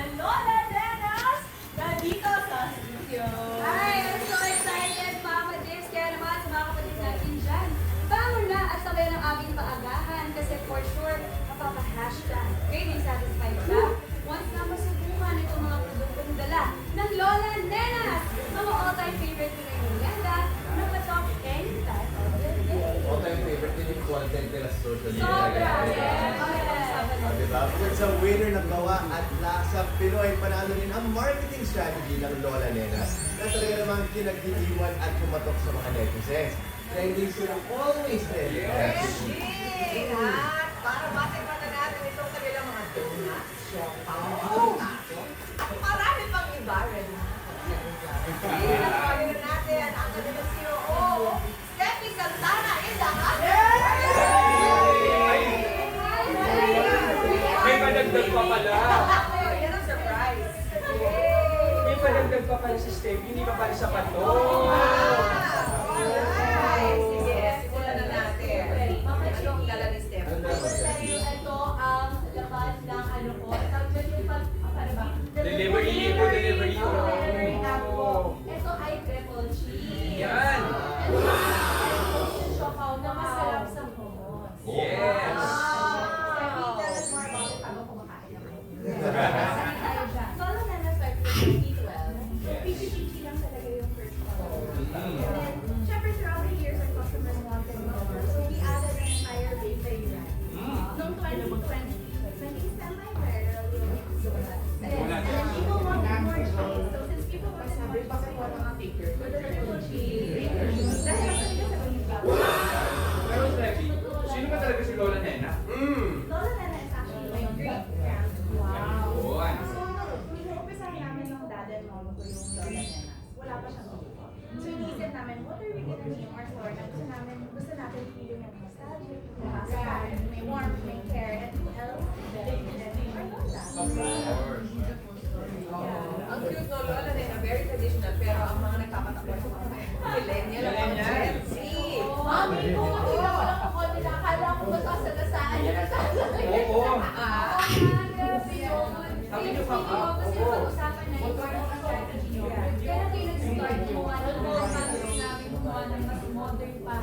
ng Lola Nenas na dito sa studio. Hi! I'm so excited, Mama James. Kaya naman sa mga kapatid natin dyan, bangon na at sabay ng aming paagahan kasi for sure, mapapa-hashtag. Craving satisfied ka? Once na masubukan itong mga produktong dala ng Lola Nenas, mga all-time favorite ko na yung merienda na pa-top anytime of the day. All-time favorite din yung content nila sa social media. Sobra! Yes! Diba? Bukod sa winner ng gawa at lasang Pinoy, panalo rin ang marketing strategy ng Lola Nenas na talaga namang kinagdiliwan at kumatok sa mga netizens. Trending sila always trending. Yay! At para matikman natin itong kanilang mga donuts, siopaw, taco, at marami pang iba. Ready na? Pinapagin na natin ang kanilang COO, Steffi Santana in the May padagdag pa pala. Yan ang surprise. May padagdag pa pala si Stevie. Hindi pa pala sa pato. Alright! Sige, simulan na natin. Ano yung dala ni Steffi? Ito ang laman ng ano ko. Tawag dyan yung paano ba? Delivery po, delivery po. Delivery app ko. Ito ay triple cheese. Yan. Yung siopaw na masarap sa hummus. Yes. Steffi, tell us more about it habang kumakain ako. Lola Nenas started in 2012. Pichi-pichi lang talaga yung first one. And then, syempre throughout the years, our customers wanted more. So we added an entire bakery brand. Noong 2020, when we semi-viral yung donuts. And then people wanted more cheese. So since people wanted more cheese, we want mga baker. With the triple cheese. Dahil actually kasi when you Pero Stevie, sino ba talaga si Lola Nena? Lola Nena is actually my great grand. Ayun. So, nung umpisahan namin ng dad and mom ko yung Lola Nenas, wala pa siyang logo. So, iniisip namin, what are we gonna name our store? Na gusto natin feeling ng nostalgic, may warmth, may care, and who else? Our Lola. Of course. Ang cute no, Lola Nena, very traditional, pero ang mga nagpapatakbo sa mga millennial at mga Gen Z. Mami ko, hindi ko lang ako nila. Akala ko ba sasagasaan niya na Oo. Sabi niyo pa, kasi pag-usapan na yung parang strategy niyo. Kaya kayo nag-start gumawa ng mga concepts namin, gumawa ng mas modern pa,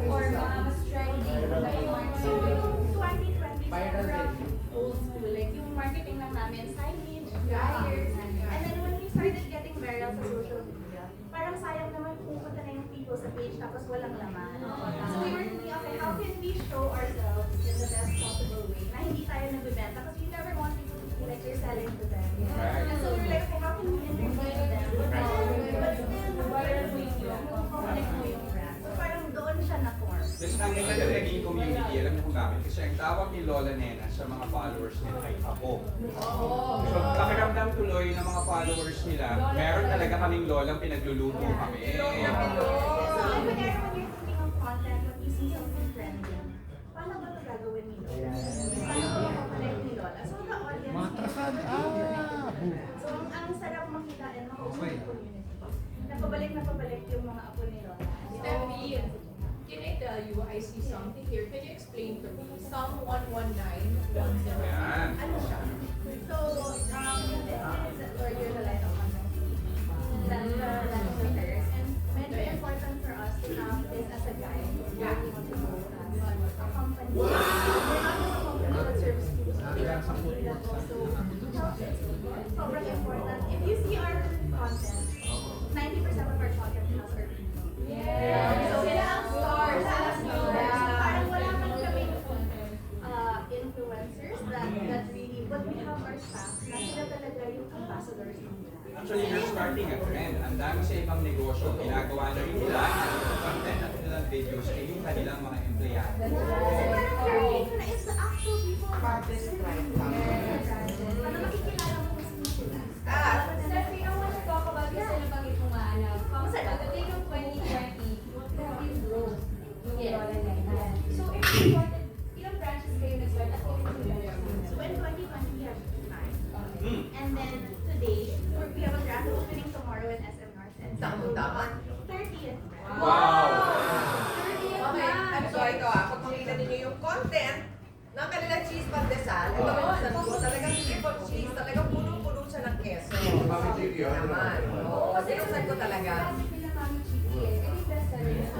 or mga mas trending na yung marketing. Yung 2020 sobrang old school. Like, yung marketing lang namin, signage, flyers. And then when we started getting viral sa social media, parang sayang naman pupunta na yung people sa page tapos walang laman. So we were thinking, okay, how can we show ourselves in the best possible way na hindi tayo nagbibenta because we never want people to feel like you're selling to them. Right. And so we were like, okay, how can we entertain them? But still, viral mo yung connect mo yung brand. So parang doon siya na-form. Tapos ang ganda na naging community, alam niyo kung bakit? Kasi ang tawag ni Lola Nena sa mga followers nila ay ako. So, pakiramdam tuloy ng mga followers nila, meron talaga kaming lolang pinagluluto kami. So whenever when you're thinking of content, when you see something trending, paano ba ito gagawin ni Lola? Paano ba ito ni Lola? So the audience, so ang sarap makita and makausap yung community. Napabalik yung mga apo ni Lola. Steffi, can I tell you, I see something here. Can you explain to me? Psalm 119, 107. Yan. Ano siya? So, this is Lord, you're the light of my life. That's the light of my earth. And medyo important for us to have this as a guide. Where we want to go as a company. We're not just a company that serves people. We are a company that also helps people. Sobrang important. If you see our content, 90% of our content has our people. So, sila ang stars. Sila ang stars. Parang wala man kami influencers that really, but we have our staff na sila talaga yung ambassadors ng brand. Actually, you're starting a trend. Ang dami sa ibang negosyo, ginagawa na rin nila ang content at nilang videos ay yung kanilang mga empleyado. Kasi parang learning ko na is the actual people. Ano makikilala mo kung sino sila. Steffi, I want to talk about kasi nabanggit mo nga alam. Pagdating ng 2020, grabe yung growth ng Lola Nena. So, if you started, ilang branches kayo nag-start at kailan kayo So in 2020, we have 5. Mm. And then today, we have a grand opening tomorrow in SM North. And Tama-tama. 30th. Wow! Okay, I'm sorry to pag makita ninyo yung content ng kanilang cheese pandesal, ito yung ko, talagang triple cheese, talagang punong-puno Mami Chiki, ano Naman. naman? Oo, sinuksan ko talaga. Kasi pinamami chiki eh. Eh, yung best seller na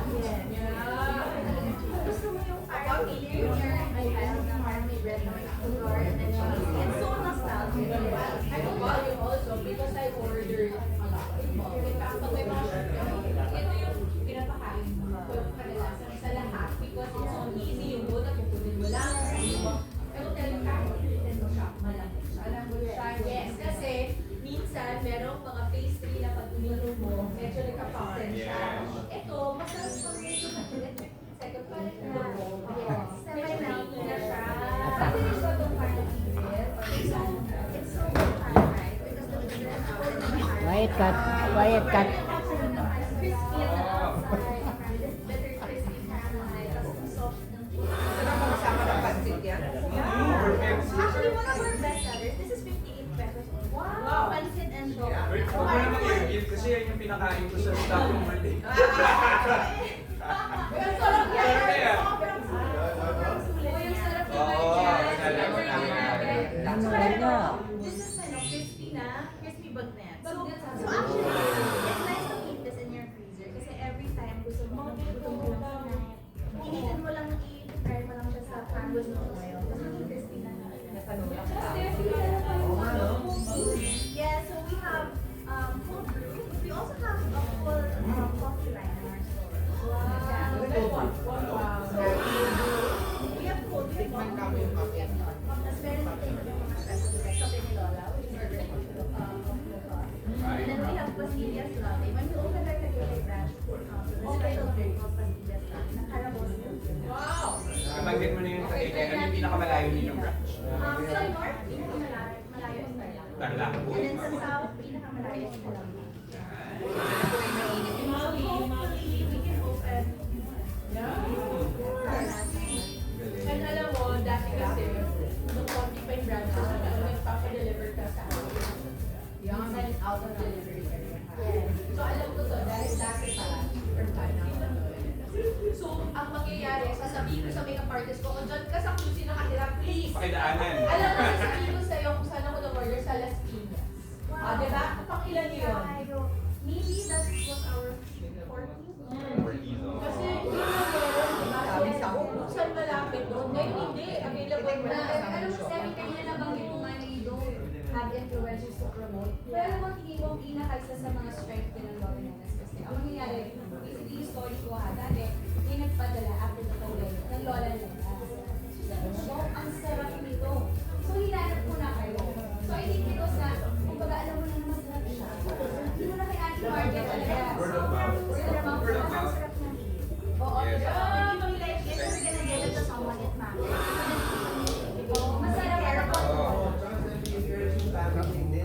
gusto mo yung parang feeling niya, ay, na parang may bread na may sugar and then cheese. It's so nostalgic. I will tell you also because I ordered a lot. In fact, pag may mga short kami, ito yung pinapakain ko kadalasan sa lahat because it's so easy yung bowl na pupunin mo lang. I will tell you, kahit pilitin mo siya, malambot siya. Malambot siya, yes. Kasi minsan, merong mga pastry na pag uminom mo, medyo nagka-fountain siya. Ito, masarap pa rin ito na second parang na. Yes. Semi-melty na siya. Pwede rin ba itong parang easier? It's so fun, right? Because the bread Quiet cut. Quiet cut. crispy on the outside, this bitter crispy caramel, tapos ang soft ng cheese. Sarap mo kasama ng pansit yan. Actually, one of our best sellers, this is 58 pesos. Wow! Pancit and shop. Huwag mo namang i-reveal kasi yan yung pinakain ko sa staff ng birthday. Ang sarap yan! Sarap yan. Sobrang sarap. Oh, yung sarap Oo, naman yan. nalaman namin. Tsaka ito, this is crispy na, crispy bagnet. So actually, it's nice to keep this in your freezer kasi every time gusto mo magluto mo lang tonight, initin mo lang, i-fry mo lang siya sa pan with no oil. Kasi crispy na. Yeah, so we have full brew. We also have a full coffee line in our store. We have cold, we have hot brew. Tapos meron din yung mga special like kape ni Lola, which is our breakfast of mocha. And then we have pastillas latte. When we open our Cavite branch, the special drink called pastillas latte, na caramel milk. Wow! Nabanggit mo na yung Cavite, ano yung pinakamalayo ninyong branch? Sa north, malayo ang Tarlac. Tarlac. And then sa south, pinakamalayo ang Calamba. Hopefully, we can open And alam mo, dati kasi, nung konti pa yung branches na nagpapa-deliver ka sa akin. Minsan out of delivery area ka. So alam ko to, dahil dati pa, from time na ako. So, ang mangyayari, sasabihin ko sa makeup artist ko, kung dyan ka sa QC nakatira, please. Pakidaanan. Alam mo, sasabihin ko sa'yo kung saan ako nag-order sa Las Piñas. Ah, diba? Pang ilan niyo yun? Maybe that was our 14th. Kasi yun na meron, diba? So, buksan malapit doon. Ngayon hindi, available na. Alam mo, Steffi, kanina nabanggit mo nga na you don't have influencers to promote. Pero alam mo, tingin mo, ang pinakaisa sa mga strength din ng Lola Nenas kasi ang mangyayari, basically yung story ko ha, dati, may nagpadala after the COVID ng Lola Nenas. So, ang sarap nito. So, hinanap ko na